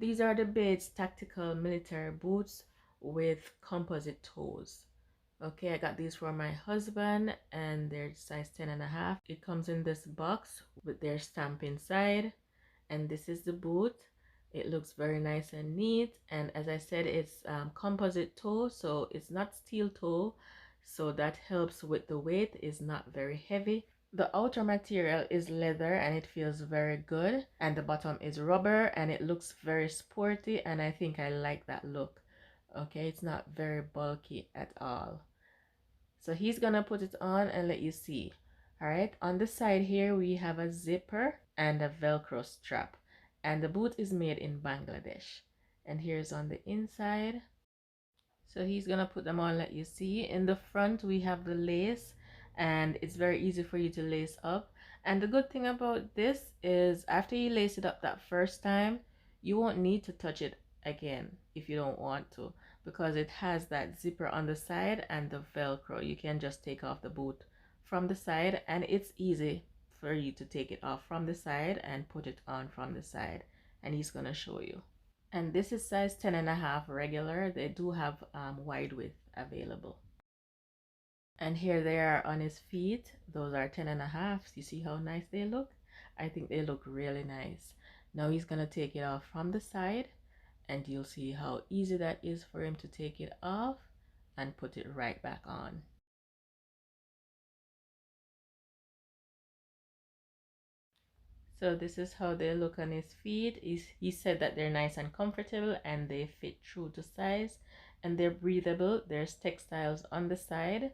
These are the Bates tactical military boots with composite toes. Okay, I got these for my husband and they're size 10.5. It comes in this box with their stamp inside, and this is the boot. It looks very nice and neat, and as I said, it's composite toe, so it's not steel toe, so that helps with the weight. Is not very heavy. The outer material is leather and it feels very good, and the bottom is rubber and it looks very sporty, and I think I like that look. Okay, it's not very bulky at all. So he's gonna put it on and let you see. All right, on the side here we have a zipper and a velcro strap, and the boot is made in Bangladesh. And here's on the inside. So he's gonna put them on, let you see. In the front we have the lace, and it's very easy for you to lace up. And the good thing about this is after you lace it up that first time, you won't need to touch it again if you don't want to, because it has that zipper on the side and the velcro. You can just take off the boot from the side, and it's easy for you to take it off from the side and put it on from the side, and he's gonna show you. And this is size 10.5 regular. They do have wide width available. And here they are on his feet. Those are 10.5. You see how nice they look? I think they look really nice. Now he's gonna take it off from the side, and you'll see how easy that is for him to take it off and put it right back on. So this is how they look on his feet. He said that they're nice and comfortable and they fit true to size, and they're breathable. There's textiles on the side.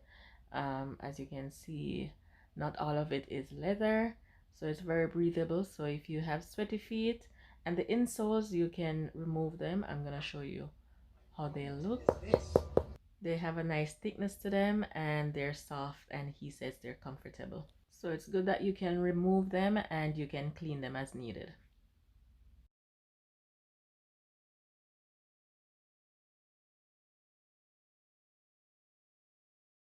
As you can see, not all of it is leather, so it's very breathable. So if you have sweaty feet, and the insoles, you can remove them. I'm gonna show you how they look. They have a nice thickness to them and they're soft, and he says they're comfortable. So it's good that you can remove them and you can clean them as needed.